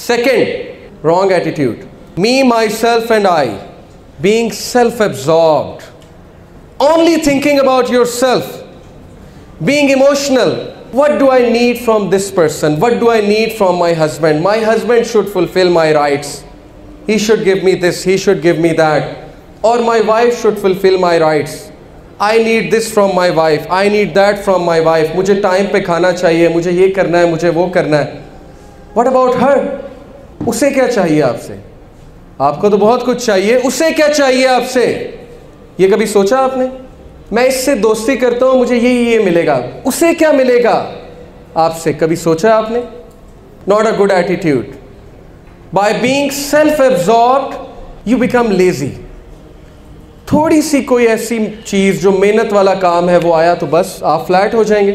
Second, wrong attitude. Me, myself and I, being self-absorbed, only thinking about yourself, being emotional. What do I need from this person? What do I need from my husband? My husband should fulfill my rights. He should give me this, he should give me that. Or my wife should fulfill my rights. I need this from my wife, I need that from my wife. मुझे time पे खाना चाहिए, मुझे ये करना है, मुझे वो करना है. What about her? उसे क्या चाहिए आपसे? आपको तो बहुत कुछ चाहिए, उसे क्या चाहिए आपसे? ये कभी सोचा आपने? मैं इससे दोस्ती करता हूँ, मुझे ये मिलेगा, उसे क्या मिलेगा आपसे? कभी सोचा आपने? Not a good attitude. By being self-absorbed, you become lazy. थोड़ी सी कोई ऐसी चीज़ जो मेहनत वाला काम है वो आया तो बस आप फ्लैट हो जाएंगे.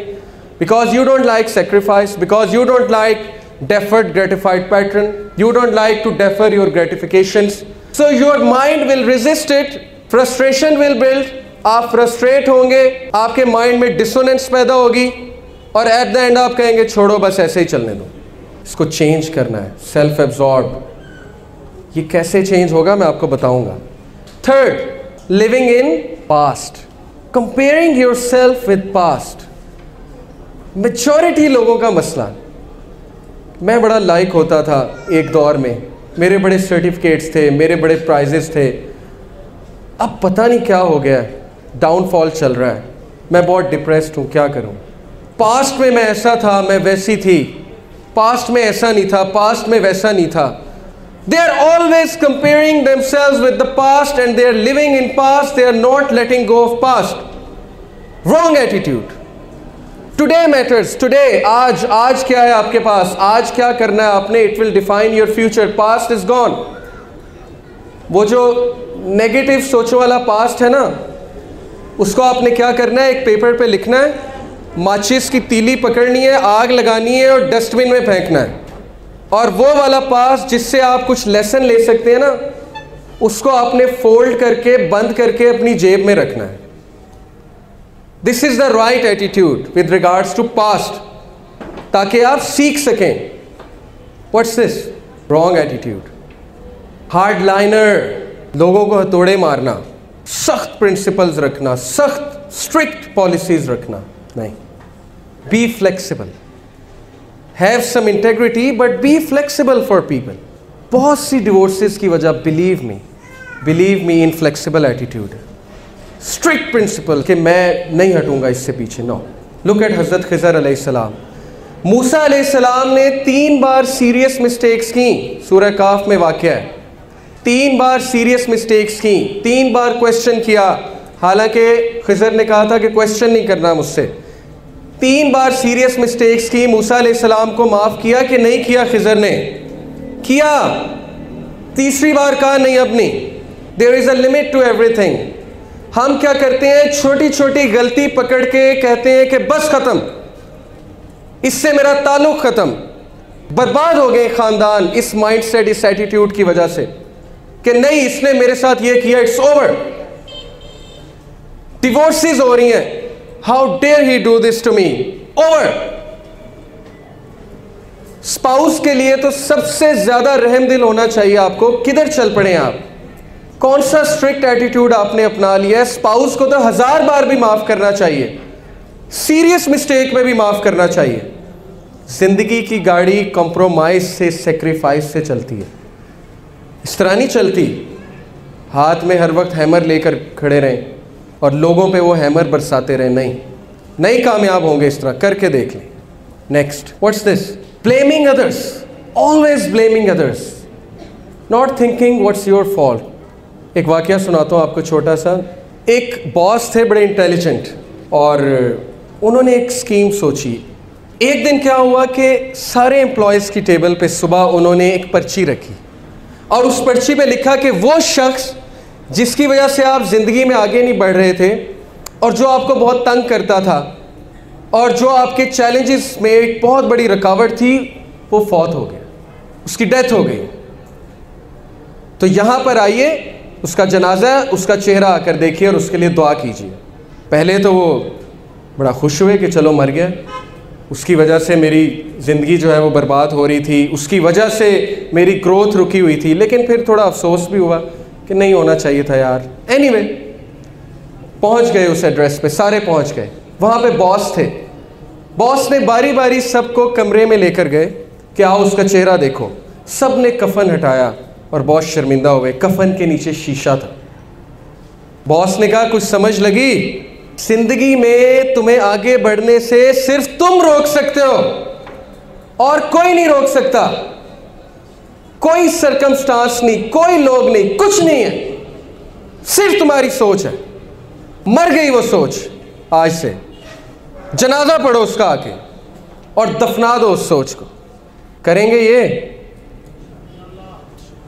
Because you don't like sacrifice, because you don't like deferred gratified pattern, you don't like to defer your gratifications, so your mind will resist it, frustration will build, आप फ्रस्ट्रेट होंगे, आपके माइंड में dissonance पैदा होगी और at the end आप कहेंगे छोड़ो बस ऐसे ही चलने दो. इसको चेंज करना है. सेल्फ एब्जॉर्ब, ये कैसे चेंज होगा मैं आपको बताऊंगा. Third, living in past, comparing yourself with past. Majority लोगों का मसला, मैं बड़ा लाइक होता था एक दौर में, मेरे बड़े सर्टिफिकेट्स थे, मेरे बड़े प्राइजेस थे. अब पता नहीं क्या हो गया, डाउनफॉल चल रहा है, मैं बहुत डिप्रेस्ड हूँ, क्या करूँ. पास्ट में मैं ऐसा था, मैं वैसी थी, पास्ट में ऐसा नहीं था, पास्ट में वैसा नहीं था. They are always comparing themselves with the past and they are living in past, they are not letting go of past. Wrong attitude. Today matters, today, आज क्या है आपके पास, आज क्या करना है आपने, it will define your future. Past is gone. वो जो नेगेटिव सोचने वाला पास्ट है ना, उसको आपने क्या करना है, एक पेपर पे लिखना है, माचिस की तीली पकड़नी है, आग लगानी है और डस्टबिन में फेंकना है. और वो वाला पास जिससे आप कुछ लेसन ले सकते हैं ना, उसको आपने फोल्ड करके बंद करके अपनी जेब में रखना है. This is the right attitude with regards to past, ताकि आप सीख सकें. What's this? Wrong attitude. Hard liner, लोगों को हथौड़े मारना, सख्त प्रिंसिपल्स रखना, सख्त स्ट्रिक्ट पॉलिसीज रखना नहीं. Be flexible. Have some integrity but be flexible for people. बहुत सी डिवोर्सेस की वजह believe me inflexible attitude, strict principle कि मैं नहीं हटूंगा इससे पीछे. नो. Look at हज़रत खिज़र अलैहिस्सलाम. मूसा अलैहिस्सलाम ने 3 बार सीरियस मिस्टेक्स की. सूरह काफ में वाक़या है. 3 बार सीरियस मिस्टेक्स की, 3 बार क्वेश्चन किया. हालांकि खिज़र ने कहा था कि क्वेश्चन नहीं करना मुझसे. 3 बार सीरियस मिस्टेक्स की. मूसा अलैहिस्सलाम को माफ़ किया कि नहीं किया? खिज़र ने किया. तीसरी बार कहा नहीं, अब नहीं. There is a limit to everything. हम क्या करते हैं, छोटी छोटी गलती पकड़ के कहते हैं कि बस ख़त्म, इससे मेरा ताल्लुक़ ख़त्म. बर्बाद हो गए ख़ानदान इस माइंड सेट, इस एटीट्यूड की वजह से कि नहीं इसने मेरे साथ ये किया, इट्स ओवर. डिवोर्सेस हो रही हैं. How dare he do this to me? Over. Spouse के लिए तो सबसे ज्यादा रहम दिल होना चाहिए आपको. किधर चल पड़े आप? कौन सा स्ट्रिक्ट एटीट्यूड आपने अपना लिया है? स्पाउस को तो 1000 बार भी माफ करना चाहिए, सीरियस मिस्टेक में भी माफ करना चाहिए. जिंदगी की गाड़ी कॉम्प्रोमाइज से, सेक्रीफाइस से चलती है, इस तरह नहीं चलती हाथ में हर वक्त हैमर लेकर खड़े रहें और लोगों पे वो हैमर बरसाते रहे. नहीं कामयाब होंगे इस तरह. करके देख लें. Next, what's this? Blaming others. Always blaming others, not thinking what's your fault. एक वाकया सुनाता हूँ आपको छोटा सा. एक बॉस थे बड़े इंटेलिजेंट और उन्होंने एक स्कीम सोची. एक दिन क्या हुआ कि सारे एम्प्लॉयज़ की टेबल पे सुबह उन्होंने एक पर्ची रखी और उस पर्ची पे लिखा कि वो शख्स जिसकी वजह से आप ज़िंदगी में आगे नहीं बढ़ रहे थे और जो आपको बहुत तंग करता था और जो आपके चैलेंजेस में एक बहुत बड़ी रुकावट थी, वो फौत हो गया, उसकी डेथ हो गई. तो यहाँ पर आइए, उसका जनाजा, उसका चेहरा आकर देखिए और उसके लिए दुआ कीजिए. पहले तो वो बड़ा खुश हुए कि चलो मर गया, उसकी वजह से मेरी ज़िंदगी जो है वो बर्बाद हो रही थी, उसकी वजह से मेरी ग्रोथ रुकी हुई थी, लेकिन फिर थोड़ा अफसोस भी हुआ कि नहीं होना चाहिए था यार। एनीवे, पहुंच गए उस एड्रेस पे, सारे पहुंच गए। वहाँ पे बॉस थे। बॉस ने बारी बारी सबको कमरे में लेकर गए कि आओ उसका चेहरा देखो। सब ने कफन हटाया और बॉस शर्मिंदा हुए। कफन के नीचे शीशा था। बॉस ने कहा, कुछ समझ लगी? जिंदगी में तुम्हें आगे बढ़ने से सिर्फ तुम रोक सकते हो और कोई नहीं रोक सकता। कोई सर्कमस्टांस नहीं, कोई लोग नहीं, कुछ नहीं है, सिर्फ तुम्हारी सोच है। मर गई वो सोच। आज से जनाजा पढ़ो उसका आके और दफना दो उस सोच को। करेंगे ये?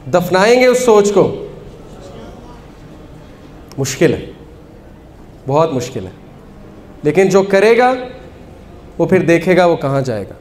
दफनाएंगे उस सोच को? मुश्किल है, बहुत मुश्किल है, लेकिन जो करेगा वो फिर देखेगा वो कहाँ जाएगा।